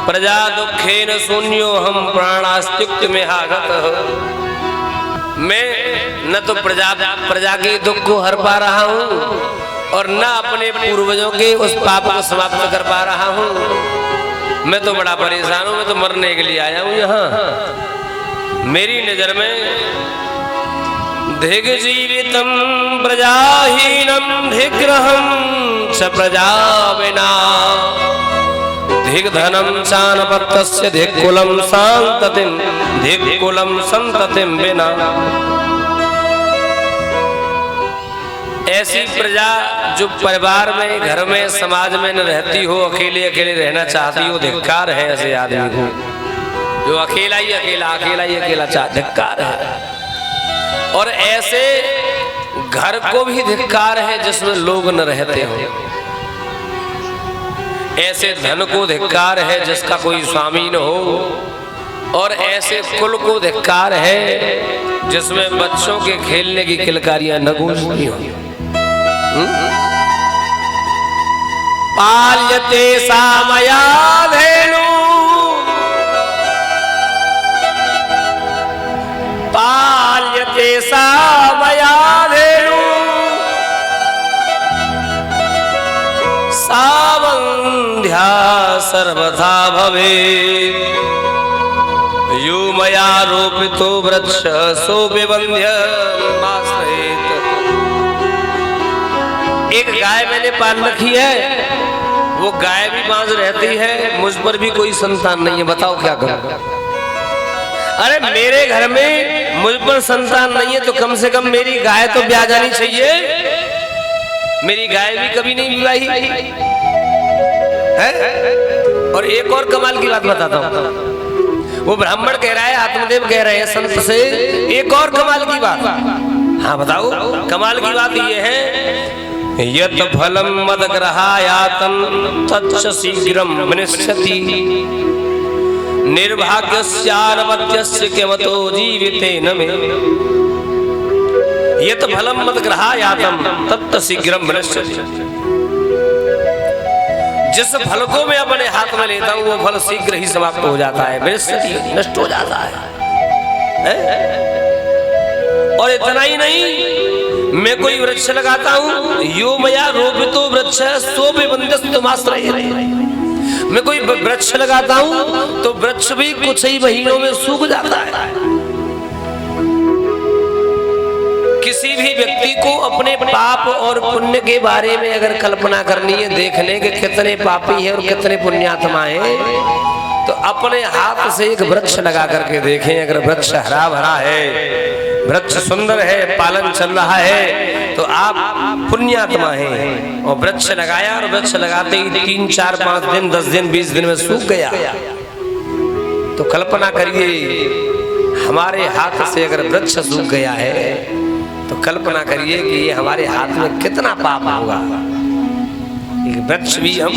प्रजा दुखेन शून्यो हम प्राणास्त्युक्त में हागत। मैं न तो प्रजा के दुख को हर पा रहा हूँ और न अपने पूर्वजों के उस पाप को समाप्त कर पा रहा हूँ। मैं तो बड़ा परेशान हूँ, मैं तो मरने के लिए आया हूँ यहाँ। मेरी नजर में धिग जीवितम प्रजाहीनम धिग्रहम च प्रजा विना धिग धनम चानपत्यस्य धिग कुलम संततिम धिग कुलम संततिम बिना। ऐसी प्रजा जो परिवार में, घर में, समाज में न रहती हो, अकेले अकेले रहना चाहती हो, धिक्कार है ऐसे आदमी को। जो अकेला ही अकेला चाह, धिक्कार है। और ऐसे घर को भी धिक्कार है जिसमें लोग न रहते हो। ऐसे धन को धिक्कार है जिसका कोई स्वामी न हो। और ऐसे कुल को धिक्कार है जिसमें बच्चों के खेलने की किलकारियां न गूंजती हो। पाल्यते सामया धेनु पाल्यते सामया धेनु सावंध्या सर्वथा भवेत् यो मया रोपितो वृक्ष सोऽभिवन्द्य माश्रयेत्। एक गाय मैंने पाल रखी है, वो गाय भी बांझ रहती है, मुझ पर भी कोई संतान नहीं है, बताओ क्या करूं। अरे मेरे घर में मुझ पर संतान नहीं है तो कम से कम मेरी गाय तो ब्याह जानी चाहिए। मेरी गाय भी कभी नहीं विवाही है। और एक और कमाल की बात बताता हूँ। वो ब्राह्मण कह रहा है, आत्मदेव कह रहे हैं संत से, एक और कमाल की बात। हाँ बताओ। कमाल की बात ये है, यत् फलम मदग्रहायातं तच्च शीघ्रं विनश्यति निर्भाग्यस्यानवत्यस्य किमतो जीवितेन मे। यत् फलम मदग्रहायातं तच्च शीघ्रं विनश्यति। जिस फल को मैं अपने हाथ में लेता हूँ वो फल शीघ्र ही समाप्त हो जाता है, विनश्यति, नष्ट हो जाता है। और इतना ही नहीं, मैं कोई वृक्ष लगाता हूँ, यो मया रोपितो वृक्ष सोऽभिवन्द्यमाश्रयेत्। मैं कोई वृक्ष लगाता हूँ तो वृक्ष भी कुछ ही महीनों में सूख जाता है। किसी भी व्यक्ति को अपने पाप और पुण्य के बारे में अगर कल्पना करनी है, देखने के कितने पापी हैं और कितने पुण्यात्मा हैं, तो अपने हाथ से एक वृक्ष लगा करके देखें। अगर वृक्ष हरा भरा है, वृक्ष सुंदर है, पालन चल रहा है, तो आप पुण्यात्मा हैं। और वृक्ष लगाया और वृक्ष लगाते ही 3, 4, 5 दिन, 10 दिन, 20 दिन में सूख गया, तो कल्पना करिए हमारे हाथ से अगर वृक्ष सूख गया है तो कल्पना करिए कि ये हमारे हाथ में कितना पाप होगा। एक वृक्ष भी हम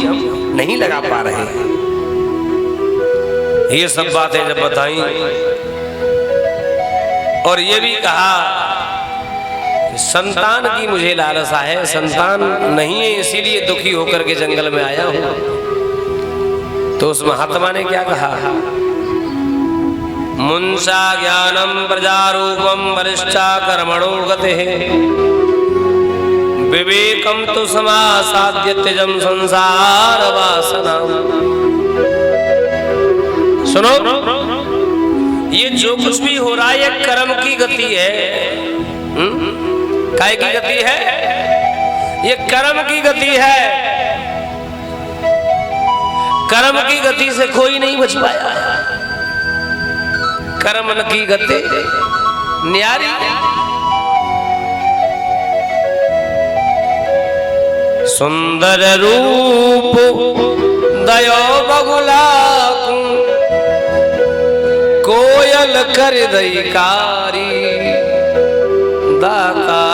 नहीं लगा पा रहे हैं। ये सब बातें जब बताई और ये भी कहा कि संतान की मुझे लालसा है, संतान नहीं है इसीलिए दुखी होकर के जंगल में आया हूं, तो उस महात्मा ने क्या कहा, मुंसा ज्ञानम प्रजारूपम वरिष्ठा कर्मणो गतिः विवेकम तो समासाद्य त्यजम संसार वासना। सुनो, ये जो कुछ भी हो रहा है ये कर्म की गति है। काय की गति है? ये कर्म की गति है। कर्म की गति से कोई नहीं बच पाया। कर्म की गति न्यारी। सुंदर रूप दयो बगुलाकू कोयल कर दैकारी दाता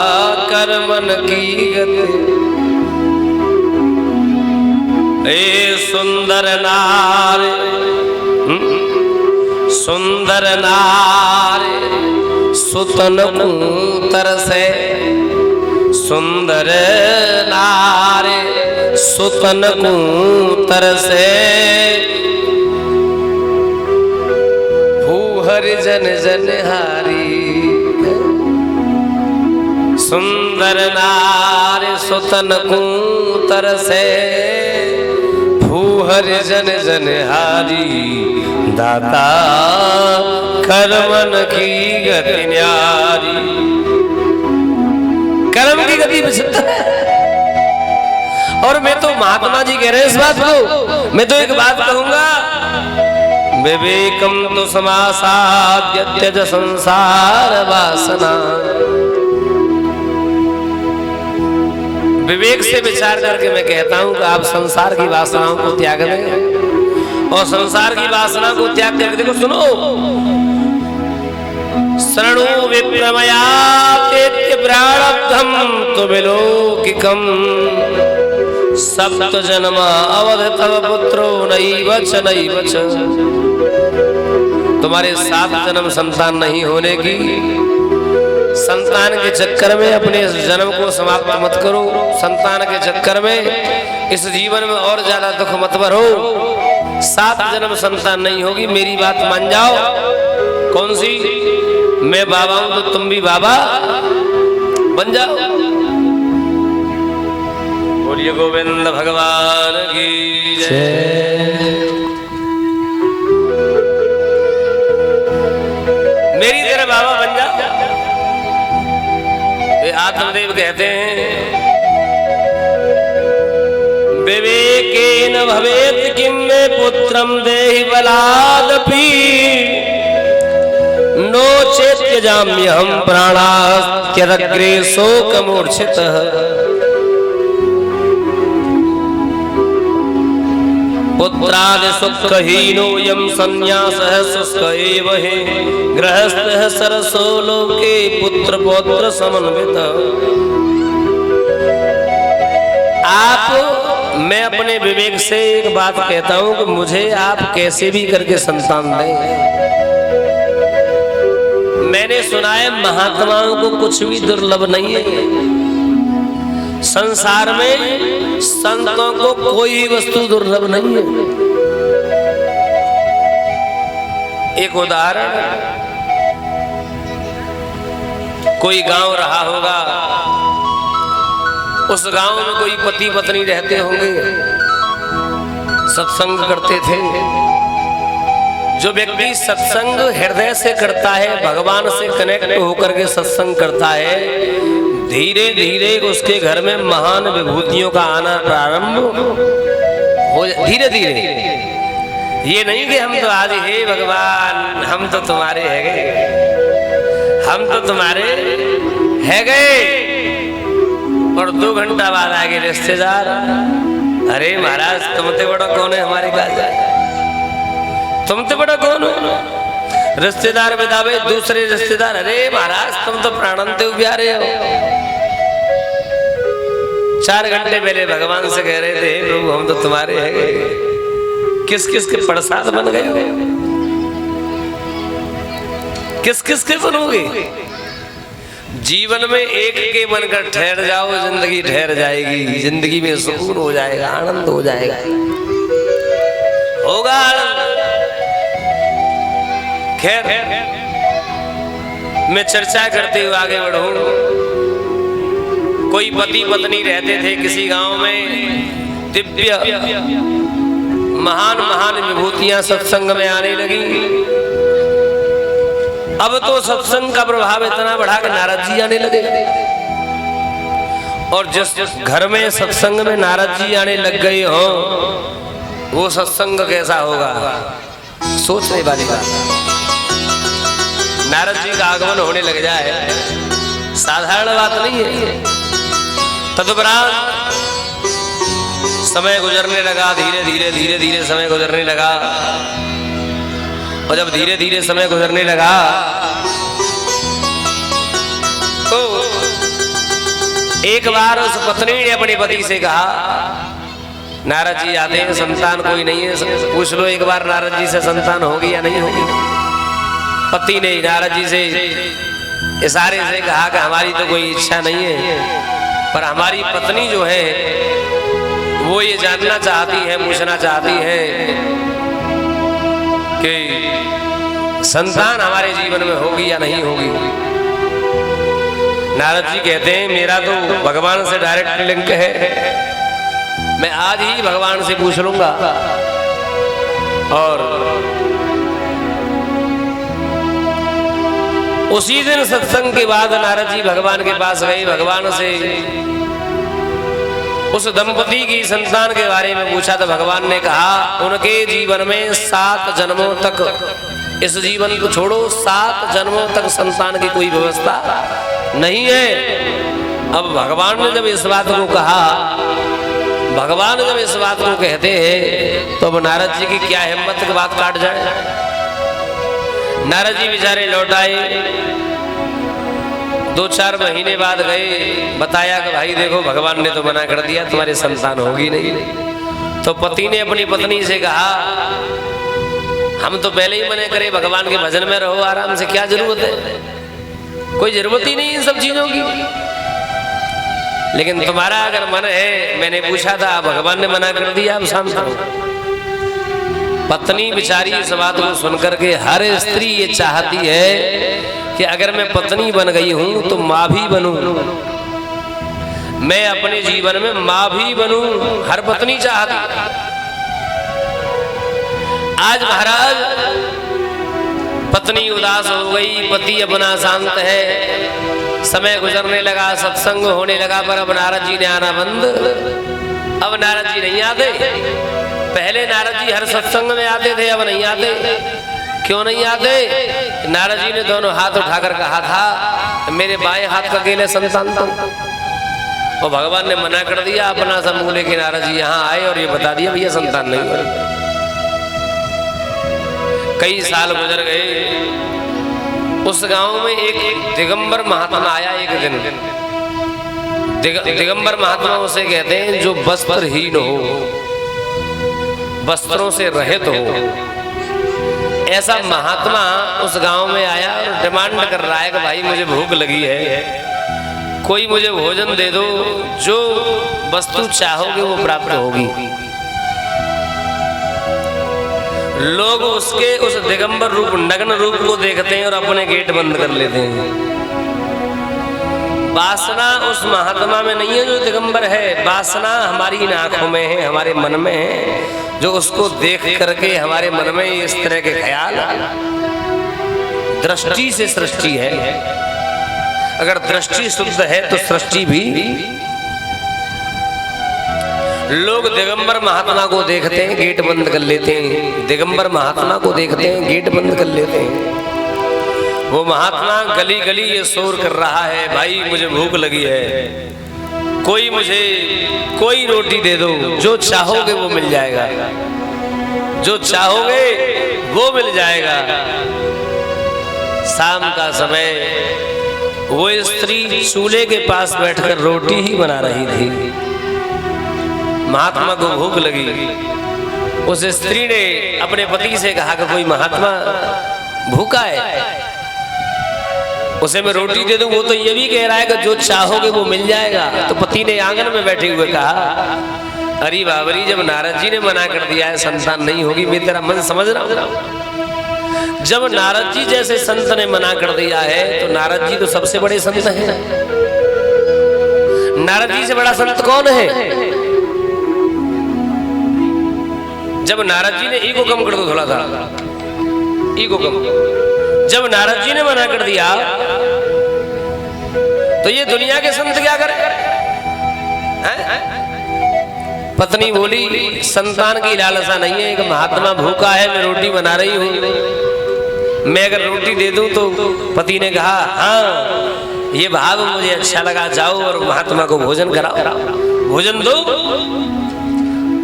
कर्मन की गति। ए सुंदर नार, सुंदर नारी सुतन कूतर से, सुंदर नारी सुतन कूतर से जन जन हारी। सुंदर नार सुतन कूतर से भूहर जन जन हारी। दाता कर्मन की गति न्यारी। कर्म की गति विचित्र है। और मैं तो महात्मा जी कह रहे हैं इस बात को, मैं तो एक बात कहूंगा, विवेकम तो समासाद्य त्यज संसार वासना। विवेक से विचार करके मैं कहता हूं कि आप संसार की वासनाओं को त्याग दें, और संसार की वासना को त्याग करके देखो, सुनो, शरणु विप्रमयातेत्य प्रारब्धम तुबिलोकिकम सप्त जन्म अवध तव पुत्रो नैवच नैवच। तुम्हारे 7 जन्म संतान नहीं होने की, संतान के चक्कर में अपने इस जन्म को समाप्त मत करो। संतान के चक्कर में इस जीवन में और ज्यादा दुख मत भरो। 7 जन्म संतान नहीं होगी, मेरी बात मान जाओ। कौन सी? मैं बाबा हूं तो तुम भी बाबा बन जाओ। बोलिए गोविंद भगवान की जय। मेरी तरह बाबा बन जाओ। आत्मदेव कहते हैं, विवेकेन भवेत किम में पुत्रम देहि बलादपि नो चेत्यजाम्यहं प्राणास्त्यदग्रे शोकमूर्छितः। पुत्रादि सुखहीनोऽयं संन्यासः शुष्क एव हि गृहस्थः सरसो लोके पुत्र पौत्र समन्वितः। मैं अपने विवेक से एक बात कहता हूं कि मुझे आप कैसे भी करके संतान दें। मैंने सुना है महात्माओं को कुछ भी दुर्लभ नहीं है। संसार में संतों को कोई वस्तु दुर्लभ नहीं है। एक उदाहरण, कोई गांव रहा होगा, उस गांव में कोई पति पत्नी रहते होंगे, सत्संग करते थे। जो व्यक्ति सत्संग हृदय से करता है, भगवान से कनेक्ट होकर के सत्संग करता है, धीरे धीरे उसके घर में महान विभूतियों का आना प्रारंभ हो। धीरे धीरे, ये नहीं कि हम तो आज हे भगवान हम तो तुम्हारे है गए, हम तो तुम्हारे है गए, और 2 घंटा बाद आगे रिश्तेदार, अरे महाराज तुमते बड़ा कौन है हमारे पास जाए, तुमते बड़ा कौन हो। रिश्तेदार बितावे, दूसरे रिश्तेदार, अरे महाराज तुम तो प्राणंते प्यारे हो। 4 घंटे पहले भगवान से कह रहे थे प्रभु हम तो तुम्हारे हैं, किस किस के प्रसाद बन गए हो, किस किस के बनोगे। जीवन में एक के बनकर ठहर जाओ, जिंदगी ठहर जाएगी, जिंदगी में सुकून हो जाएगा, आनंद हो जाएगा, होगा आनंद। खैर मैं चर्चा करते हुए आगे बढ़ूं। कोई पति पत्नी रहते थे किसी गांव में, दिव्य महान महान विभूतियां सत्संग में आने लगी। अब तो सत्संग का प्रभाव इतना बढ़ा कि नारद जी आने लगे, और जिस घर में सत्संग में नारद जी आने लग गए हो, वो सत्संग कैसा होगा, सोचने वाली बात। नारद जी का आगमन होने लग जाए साधारण बात नहीं है। तदुपरांत समय गुजरने लगा, धीरे धीरे धीरे धीरे समय गुजरने लगा, और जब धीरे धीरे समय गुजरने लगा तो एक बार उस पत्नी ने अपने पति से कहा, नारद जी आते हैं, संतान कोई नहीं है, पूछ लो एक बार नारद जी से संतान होगी या नहीं होगी। पति ने नारद जी से इशारे से कहा कि हमारी तो कोई इच्छा नहीं है, पर हमारी पत्नी जो है वो ये जानना चाहती है, पूछना चाहती है कि संतान हमारे जीवन में होगी या नहीं होगी। नारद जी कहते हैं मेरा तो भगवान से डायरेक्ट लिंक है, मैं आज ही भगवान से पूछ लूंगा। और उसी दिन सत्संग के बाद नारद जी भगवान के पास गए, भगवान से उस दंपति की संतान के बारे में पूछा तो भगवान ने कहा उनके जीवन में 7 जन्मों तक, इस जीवन को छोड़ो 7 जन्मों तक संतान की कोई व्यवस्था नहीं है। अब भगवान ने जब इस बात को कहा, भगवान जब इस बात को कहते हैं तो अब नारद जी की क्या हिम्मत की बात काट जाए। नारद जी बेचारे लौट आए, 2-4 महीने बाद गए, बताया कि भाई देखो भगवान ने तो मना कर दिया, तुम्हारी संतान होगी नहीं। तो पति ने अपनी पत्नी से कहा हम तो पहले ही मना करे, भगवान के भजन में रहो आराम से, क्या जरूरत है, कोई जरूरत ही नहीं इन सब चीजों की। लेकिन तुम्हारा अगर मन है, मैंने पूछा था भगवान ने मना कर दिया, अब शांत रहो। पत्नी बेचारी इस बात को सुनकर के, हर स्त्री ये चाहती है कि अगर मैं पत्नी बन गई हूं तो माँ भी बनूं, मैं अपने जीवन में माँ भी बनूं, हर पत्नी चाहती है। आज महाराज पत्नी उदास हो गई, पति अपना शांत है, समय गुजरने लगा, सत्संग होने लगा, पर अब नारद जी ने आना बंद। अब नारद जी नहीं आते। पहले नारद जी हर सत्संग में आते थे, अब नहीं आते। क्यों नहीं आते? नारद जी ने दोनों हाथ उठाकर कहा था मेरे बाएं हाथ का अकेले संतान था, और भगवान ने मना कर दिया। अपना समूह लेके नारद जी यहाँ आए और ये बता दिया भैया संतान नहीं हुआ। कई साल गुजर गए, उस गांव में एक दिगंबर महात्मा आया एक दिन। दिगंबर महात्मा उसे कहते हैं जो वस्त्रहीन हो, वस्त्रों से रहित हो। ऐसा महात्मा उस गांव में आया और डिमांड कर रहा है कि भाई मुझे भूख लगी है, कोई मुझे भोजन दे दो, जो वस्तु चाहोगे वो प्राप्त होगी। लोग उसके उस दिगंबर रूप, नग्न रूप को देखते हैं और अपने गेट बंद कर लेते हैं। वासना उस महात्मा में नहीं है जो दिगंबर है, वासना हमारी इन आंखों में है, हमारे मन में है, जो उसको देख करके हमारे मन में इस तरह के ख्याल। दृष्टि से सृष्टि है, अगर दृष्टि शुद्ध है तो सृष्टि भी। लोग दिगंबर महात्मा को देखते हैं, गेट बंद कर लेते हैं, दिगंबर महात्मा को देखते हैं, गेट बंद कर लेते हैं। वो महात्मा गली गली ये शोर कर रहा है भाई मुझे भूख लगी है, कोई रोटी दे दो, जो चाहोगे वो मिल जाएगा, जो चाहोगे वो मिल जाएगा। शाम का समय वो स्त्री चूल्हे के पास बैठकर रोटी ही बना रही थी। महात्मा को भूख लगी। उस स्त्री ने अपने पति से कहा कि कोई महात्मा भूखा है, उसे मैं रोटी दे दूं। वो तो ये भी कह रहा है कि जो चाहोगे वो मिल जाएगा। तो पति ने आंगन में बैठे हुए कहा अरे बाबरी, जब नारद जी ने मना कर दिया है संतान नहीं होगी, मैं तेरा मन समझ रहा हूं। जब नारद जी जैसे संत ने मना कर दिया है तो नारद जी तो सबसे बड़े संत हैं। नारद जी से बड़ा संत कौन है? जब नारद जी ने ईगो कम कर दो थोड़ा सा, ईगो कम, जब नारद जी ने मना कर दिया तो ये दुनिया के संत क्या करें? पत्नी बोली संतान की लालसा नहीं है, एक महात्मा भूखा है, मैं रोटी बना रही हूं, मैं अगर रोटी दे दूं तो। पति ने कहा हाँ ये भाव मुझे अच्छा लगा, जाओ और महात्मा को भोजन कराओ, भोजन दो,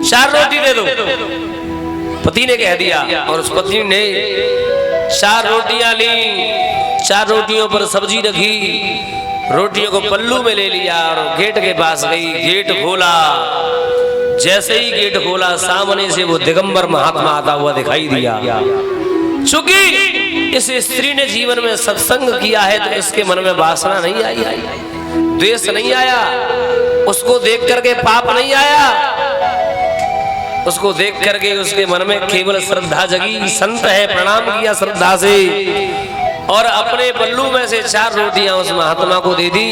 4 रोटी दे दो। पति ने कह दिया और उस पत्नी ने 4 रोटियां ली, 4 रोटियों पर सब्जी रखी, रोटियों को पल्लू में ले लिया और गेट के पास गई। गेट खोला, जैसे ही गेट खोला सामने से वो दिगंबर महात्मा आता हुआ दिखाई दिया। चूंकि इस स्त्री ने जीवन में सत्संग किया है तो इसके मन में वासना नहीं आई, द्वेष नहीं आया, उसको देख करके पाप नहीं आया। उसको देख करके उसके मन में केवल श्रद्धा जगी। संत है, प्रणाम किया श्रद्धा से और अपने पल्लू में से 4 रोटियां उस महात्मा को दे दी।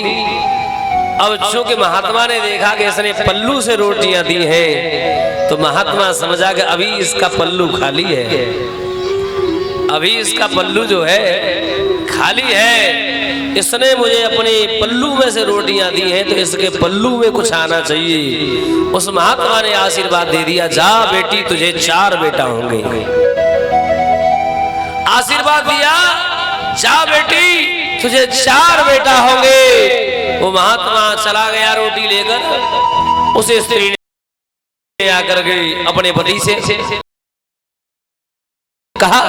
अब चूंकि महात्मा ने देखा कि इसने पल्लू से रोटियां दी हैं, तो महात्मा समझा कि अभी इसका पल्लू खाली है, अभी इसका पल्लू जो है खाली है। इसने मुझे अपने पल्लू में से रोटियां दी हैं, तो इसके पल्लू में कुछ आना चाहिए। उस महात्मा ने आशीर्वाद दे दिया, जा बेटी तुझे 4 बेटा होंगे। आशीर्वाद दिया, जा बेटी तुझे 4 बेटा होंगे। वो महात्मा चला गया रोटी लेकर। उस स्त्री ने आकर के अपने पति से कहा,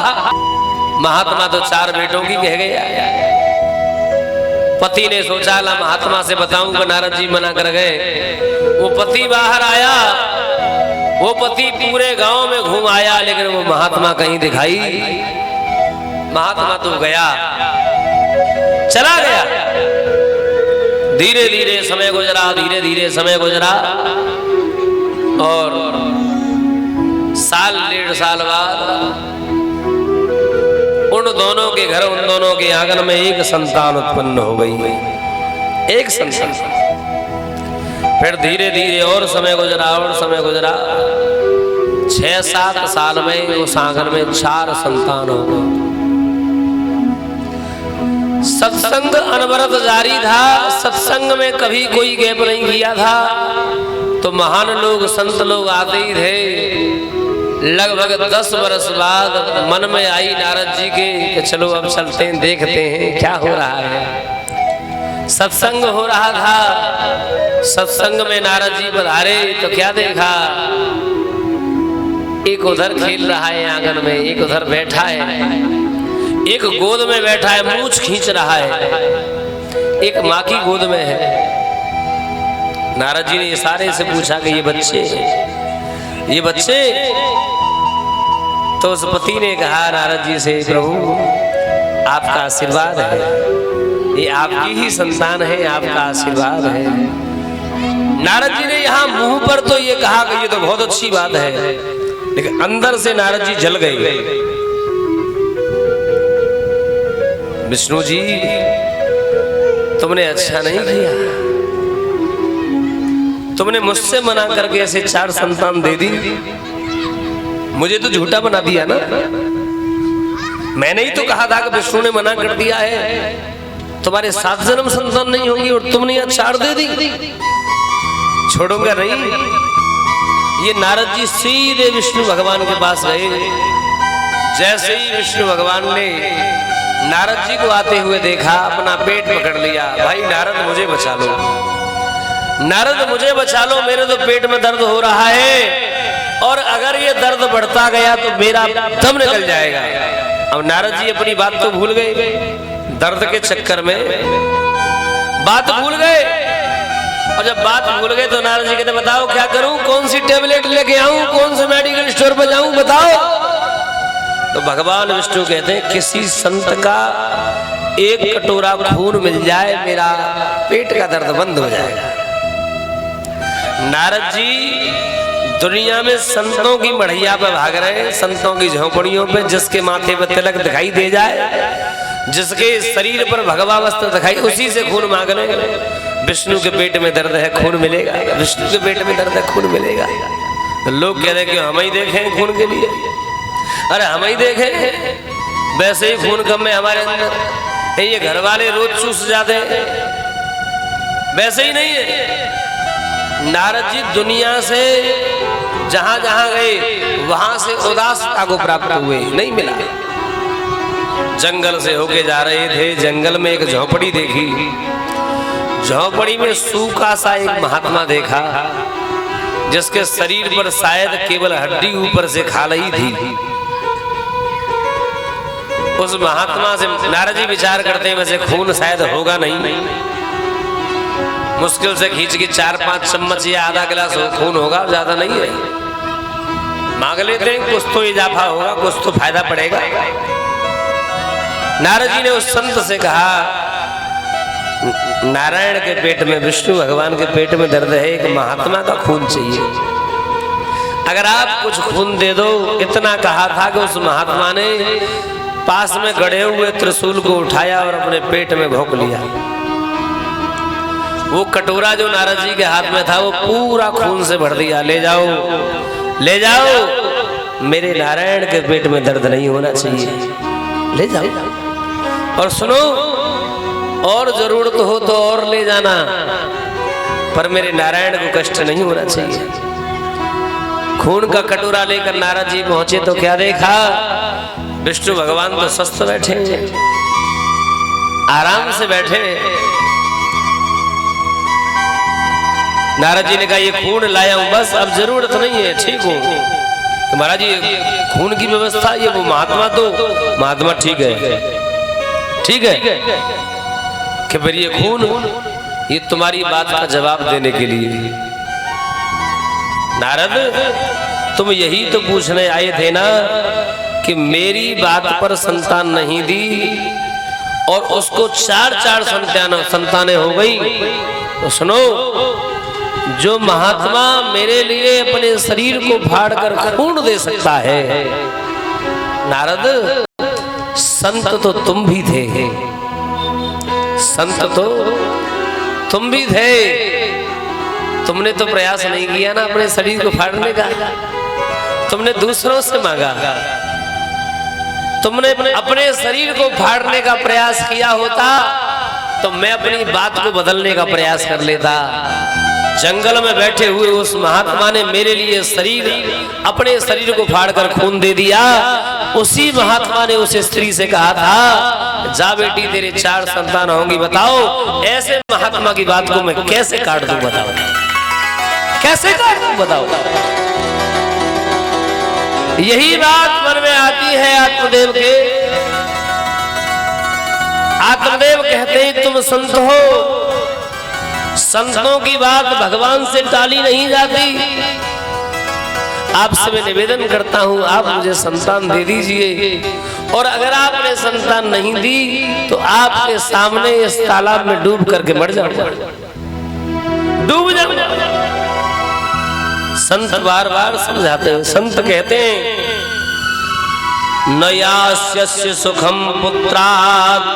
महात्मा तो 4 बेटों की कह गया। पति ने सोचा ला महात्मा से बताऊंगा, नारद जी मना कर गए। वो पति बाहर आया, वो पति पूरे गांव में घूम आया, लेकिन वो महात्मा कहीं दिखाई। महात्मा तो गया, चला गया। धीरे धीरे समय गुजरा, धीरे धीरे समय गुजरा और 1.5 साल बाद उन दोनों के घर, उन दोनों के आंगन में एक संतान उत्पन्न हो गई, एक संतान। फिर धीरे धीरे और समय गुजरा और समय गुजरा। 6-7 साल में उस आंगन में 4 संतान हो गए। सत्संग अनवरत जारी था, सत्संग में कभी कोई गैप नहीं किया था। तो महान लोग, संत लोग आते ही थे। लगभग 10 वर्ष बाद मन में आई नारद जी के कि चलो अब चलते हैं, देखते हैं क्या हो रहा है। सत्संग हो रहा था, सत्संग में नारद जी पधारे तो क्या देखा, एक उधर खेल रहा है आंगन में, एक उधर बैठा है, एक गोद में बैठा है, मूंछ खींच रहा है, एक माँ की गोद में है। नारद जी ने इशारे से पूछा कि ये बच्चे, ये बच्चे। तो उस पति ने कहा नारद जी से, प्रभु आपका आशीर्वाद है, ये आपकी ही संतान है, आपका आशीर्वाद है। नारद जी ने यहाँ मुंह पर तो ये कहा कि ये तो बहुत अच्छी बात है, लेकिन अंदर से नारद जी जल गए। विष्णु जी तुमने अच्छा नहीं किया, तुमने मुझसे मना करके ऐसे 4 संतान दे दी, मुझे तो झूठा बना दिया ना। मैंने ही तो कहा था कि विष्णु ने मना कर दिया है, तुम्हारे 7 जन्म संतान नहीं होंगी और तुमने यहाँ 4 दे दी, छोड़ूंगा नहीं। ये नारद जी सीधे विष्णु भगवान के पास गए। जैसे ही विष्णु भगवान ने नारद जी को आते हुए देखा, अपना पेट पकड़ लिया, भाई नारद मुझे बचा लो, नारद मुझे बचा लो, मेरे तो पेट में दर्द हो रहा है और अगर ये दर्द बढ़ता गया तो मेरा दम निकल जाएगा। अब नारद जी अपनी बात तो भूल गए, दर्द के चक्कर में बात भूल गए। और जब बात भूल गए तो नारद जी कहते बताओ क्या करूं, कौन सी टेबलेट लेके आऊं, कौन से मेडिकल स्टोर पर जाऊं, बताओ। तो भगवान विष्णु कहते हैं किसी संत का 1 कटोरा खून मिल जाए, मेरा पेट का दर्द बंद हो जाएगा। नारद जी दुनिया में संतों की मढ़िया पे भाग रहे हैं, संतों की झोंपड़ियों पे, जिसके माथे पे तिलक दिखाई दे जाए, जिसके शरीर पर भगवा वस्त्र दिखाई, उसी से खून मांग रहे। विष्णु के पेट में दर्द है, खून मिलेगा, विष्णु के पेट में दर्द है, खून मिलेगा। तो लोग कह रहे कि हम ही देखें खून के लिए, अरे हम ही देखें, वैसे ही खून कम है हमारे अंदर, ये घर वाले रोज चूस जाते हैं, वैसे ही नहीं है। नारद जी दुनिया से जहां जहां गए वहां से उदासता को प्राप्त हुए, नहीं मिला। जंगल से होके जा रहे थे, जंगल में एक झोपड़ी देखी, झोपड़ी में सूखा सा एक महात्मा देखा, जिसके शरीर पर शायद केवल हड्डी ऊपर से खालई थी। उस महात्मा से नारद जी विचार करते हैं वैसे खून शायद होगा नहीं, मुश्किल से खींच के 4-5 चम्मच या आधा गिलास खून होगा, ज्यादा नहीं है। मांग लेते हैं, कुछ तो इजाफा होगा, कुछ तो फायदा पड़ेगा। नारद जी ने उस संत से कहा, नारायण के पेट में, विष्णु भगवान के पेट में दर्द है, एक महात्मा का खून चाहिए। अगर आप कुछ खून दे दो, इतना कहा था कि उस महात्मा ने पास में गड़े हुए त्रिशूल को उठाया और अपने पेट में भोंक लिया। वो कटोरा जो नारद जी के हाथ में था वो पूरा खून से भर दिया। ले जाओ, ले जाओ, मेरे नारायण के पेट में दर्द नहीं होना चाहिए, ले जाओ। और सुनो, और जरूरत हो तो और ले जाना, पर मेरे नारायण को कष्ट नहीं होना चाहिए। खून का कटोरा लेकर नारद जी पहुंचे तो क्या देखा? विष्णु भगवान तो स्वस्थ बैठे, आराम से बैठे। नारद जी ने कहा ये खून लाया हूं, बस अब जरूरत नहीं है, ठीक हूं। तो महाराज जी खून की व्यवस्था, ये वो महात्मा, तो महात्मा ठीक है, ठीक है कि फिर ये खून, ये तुम्हारी बात का जवाब देने के लिए। नारद, तुम यही तो पूछने आए थे ना कि मेरी बात पर संतान नहीं दी और उसको 4 संतानें हो गई। तो सुनो, जो महात्मा मेरे लिए अपने शरीर को फाड़कर खून दे सकता है, नारद, संत तो तुम भी थे, संत तो तुम भी थे। तुमने तो प्रयास नहीं किया ना अपने शरीर को फाड़ने का, तुमने दूसरों से मांगा। तुमने अपने शरीर को फाड़ने का प्रयास किया होता तो मैं अपनी बात को बदलने का प्रयास कर लेता। जंगल में बैठे हुए उस महात्मा ने मेरे लिए अपने शरीर को फाड़कर खून दे दिया। उसी महात्मा ने उस स्त्री से कहा था, जा बेटी, तेरे 4 संतान होंगी। बताओ, ऐसे महात्मा की बात को मैं कैसे काट दूं? बताओ, कैसे काट दूं? बताओ। यही बात मन में आती है आत्मदेव के। आत्मदेव कहते हैं तुम संत हो, संतों की बात भगवान से टाली नहीं जाती। आपसे मैं निवेदन करता हूं, आप मुझे संतान दे दीजिए, और अगर आपने संतान नहीं दी तो आपके सामने इस तालाब में डूब करके मर जाऊंगा, डूब जाऊंगा। संत बार बार समझाते हैं। संत कहते हैं, न यास्यस्य सुखम पुत्रात्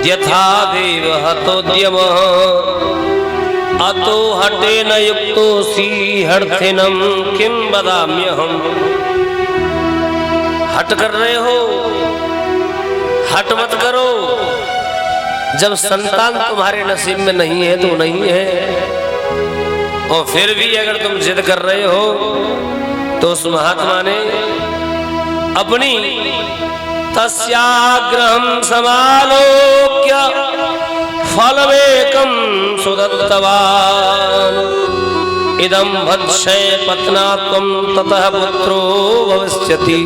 यथा देव हतोद्यमः अतो हटे न युक्तोसी हर्थिनम किम बदाम्यहम। हट कर रहे हो, हट मत करो। जब संतान तुम्हारे नसीब में नहीं है तो नहीं है, और फिर भी अगर तुम जिद कर रहे हो तो उस महात्मा ने अपनी तस्याग्रहं समालोक्य फलमेकं सुदत्तवान् इदं भक्षय पत्नात्वं ततः पुत्रो भविष्यति।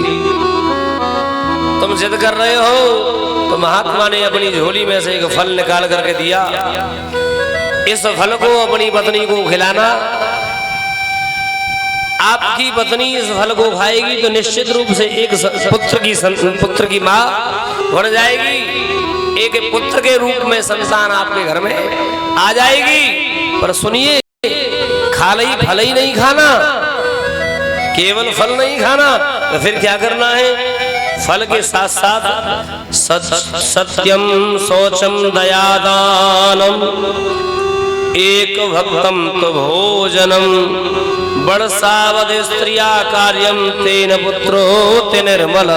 तुम जिद कर रहे हो तो महात्मा ने अपनी झोली में से एक फल निकाल करके दिया। इस फल को अपनी पत्नी को खिलाना। आपकी पत्नी इस फल को खाएगी तो निश्चित रूप से एक पुत्र की माँ बन जाएगी, एक पुत्र के रूप में संतान आपके घर में आ जाएगी। पर सुनिए, फल ही नहीं खाना, केवल फल नहीं खाना, तो फिर क्या करना है? फल के साथ साथ सत्यम शौचम दयादानम एक भक्तम तो भोजनम बड़सावद स्त्रिया कार्यम तेन पुत्रो ते निर्मल।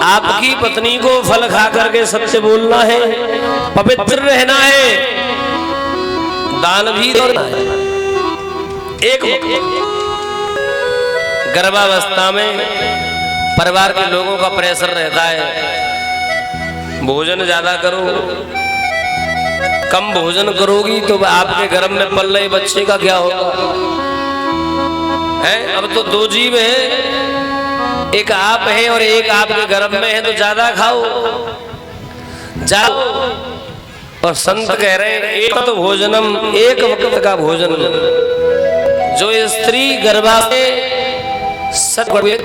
आपकी पत्नी को फल खा करके सत्य बोलना है, पवित्र रहना है, दान भी देना है। एक गर्भावस्था में परिवार के लोगों का प्रेशर रहता है, भोजन ज्यादा करो, कम भोजन करोगी तो आपके गर्भ में पल रहे बच्चे का क्या होगा? है अब तो 2 जीव है, एक आप है और एक आपके गर्भ में है, तो ज्यादा खाओ, जाओ। और संत कह रहे हैं एक तो भोजनम, एक वक्त का भोजन। जो स्त्री गर्भा में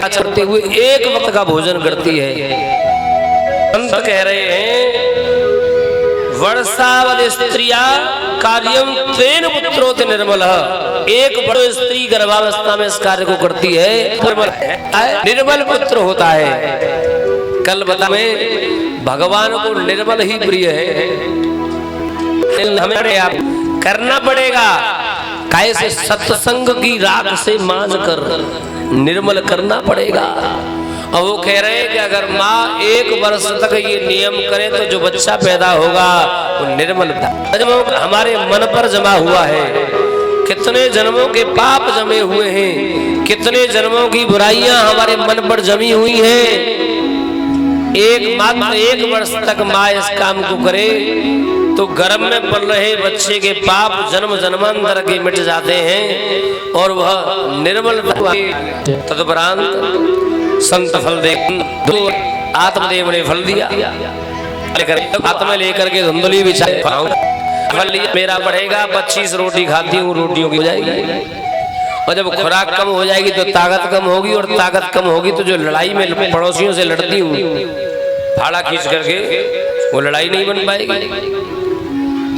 करते हुए एक वक्त का भोजन करती है, संत कह रहे हैं वर्षावद स्त्रिया कार्यम तेन पुत्रो ते निर्मल एक बड़ी स्त्री गर्भावस्था में इस कार्य को करती है, निर्मल पुत्र होता है। कल बता में भगवान को निर्मल ही प्रिय है, हमें आप करना पड़ेगा। कैसे सत्संग की राख से मांझ कर निर्मल करना पड़ेगा। और वो कह रहे हैं कि अगर माँ 1 वर्ष तक ये नियम करे तो जो बच्चा पैदा होगा वो निर्मल हमारे मन पर जमा हुआ है। कितने जन्मों के पाप जमे हुए हैं, कितने जन्मों की बुराइयां हमारे मन पर जमी हुई हैं। मात्र 1 वर्ष तक माँ इस काम को करे तो गर्भ में पल रहे बच्चे के पाप जन्म जन्मांतर के मिट जाते हैं और वह निर्मल तदुपरांत संत फल दे। आत्मदेव ने फल दिया, आत्मा लेकर के धुंधली बिछाए फल लिया। मेरा बढ़ेगा, 25 रोटी खाती हूँ, रोटियों की हो जाएगी। और जब खुराक कम हो जाएगी तो ताकत कम होगी, और ताकत कम होगी तो जो लड़ाई में पड़ोसियों से लड़ती हूँ फाड़ा खींच करके, वो लड़ाई नहीं बन पाएगी।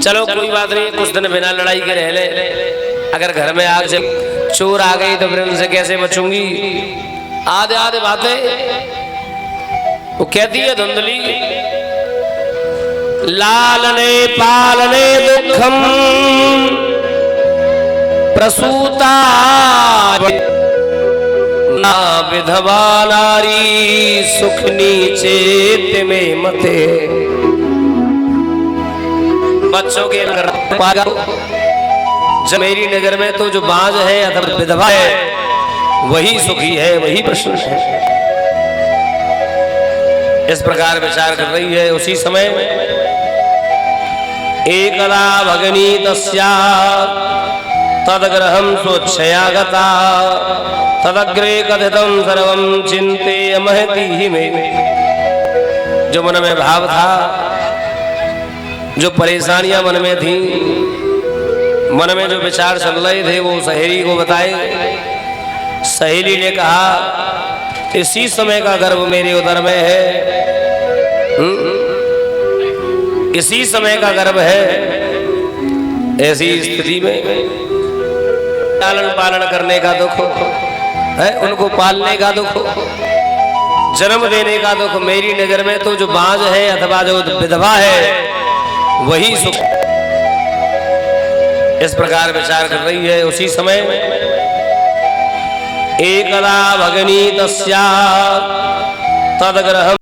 चलो कोई बात नहीं, कुछ दिन बिना लड़ाई के रह ले। अगर घर में आग से चोर आ गई तो फिर उनसे कैसे बचूंगी। आधे आधे बातें वो कहती है धुंधली। लालने पालने दुखम प्रसूता ना विधवा नारी सुख नीचे में मते। बच्चों के मेरी नजर में तो जो बाज है अथवा विधवा है वही सुखी है, वही प्रसन्न है। इस प्रकार विचार कर रही है। उसी समय एकदा भगनी तस्या तदग्रहं स्वच्छया गता तदग्रे कथितं सर्वं चिंतेय महती में। जो मन में भाव था, जो परेशानियां मन में थी, मन में जो विचार चल रहे थे, वो सहेली को बताए। सहेली ने कहा इसी समय का गर्भ मेरे उदर में है, इसी समय का गर्भ है। ऐसी स्थिति में लालन पालन करने का दुख है, उनको पालने का दुख, जन्म देने का दुख। मेरी नजर में तो जो बांझ है अथवा जो विधवा है वही सुख। इस प्रकार विचार कर रही है। उसी समय एकदा भगनी तस्या तदग्रहं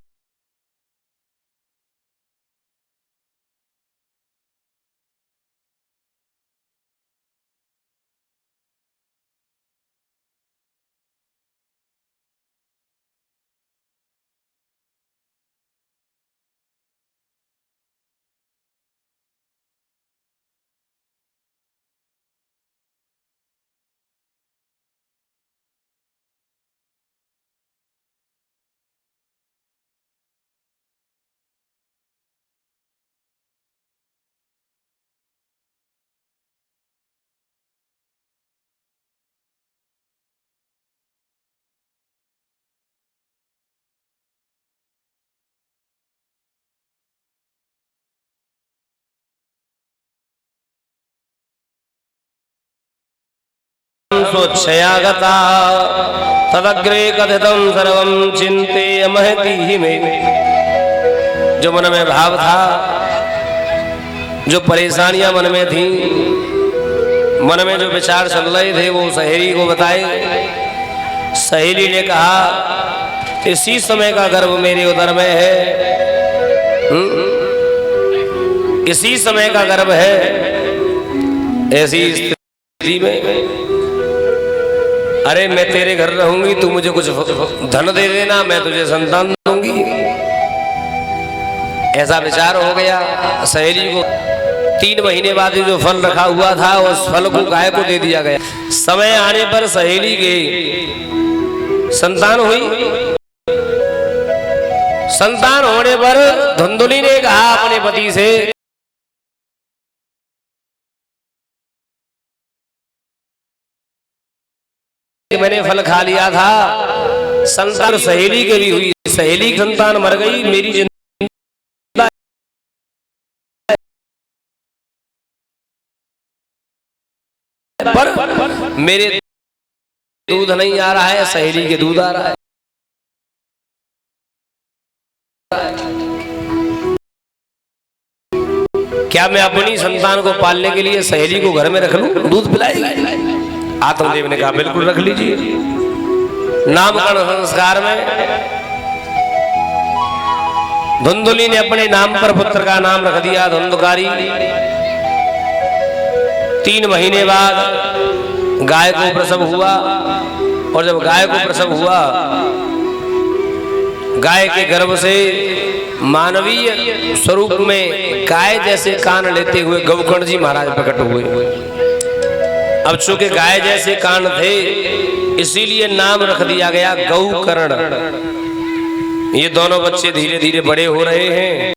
स्वच्छया गता तदग्रे कथितं सर्वं चिंतेय महती में। जो मन में भाव था, जो परेशानियां मन में थी, मन में जो विचार चल रहे थे, वो सहेली को बताए। सहेली ने कहा इसी समय का गर्भ मेरे उदर में है, इसी समय का गर्भ है। ऐसी स्थिति में अरे मैं तेरे घर रहूंगी, तू मुझे कुछ धन दे देना, मैं तुझे संतान दूंगी। ऐसा विचार हो गया सहेली को। 3 महीने बाद जो फल रखा हुआ था उस फल को गाय को दे दिया गया। समय आने पर सहेली की संतान हुई। संतान होने पर धुंधली ने कहा अपने पति से, मैंने फल खा लिया था, संतान सहेली के भी हुई, सहेली की संतान मर गई, मेरी जिंदगी पर मेरे दूध नहीं आ रहा है, सहेली के दूध आ रहा है। क्या मैं अपनी संतान को पालने के लिए सहेली को घर में रख लूं, दूध पिलाएगी? आत्मदेव ने कहा बिल्कुल रख लीजिए। नामकरण संस्कार में धुंधुली ने अपने नाम पर पुत्र का नाम रख दिया धुंधकारी। 3 महीने बाद गाय को प्रसव हुआ, और जब गाय को प्रसव हुआ, गाय के गर्भ से मानवीय स्वरूप में गाय जैसे कान लेते हुए गौकर्ण जी महाराज प्रकट हुए। अब चूंकि गाय जैसे कान थे, इसीलिए नाम रख दिया गया गौकर्ण। ये दोनों बच्चे धीरे धीरे बड़े हो रहे हैं।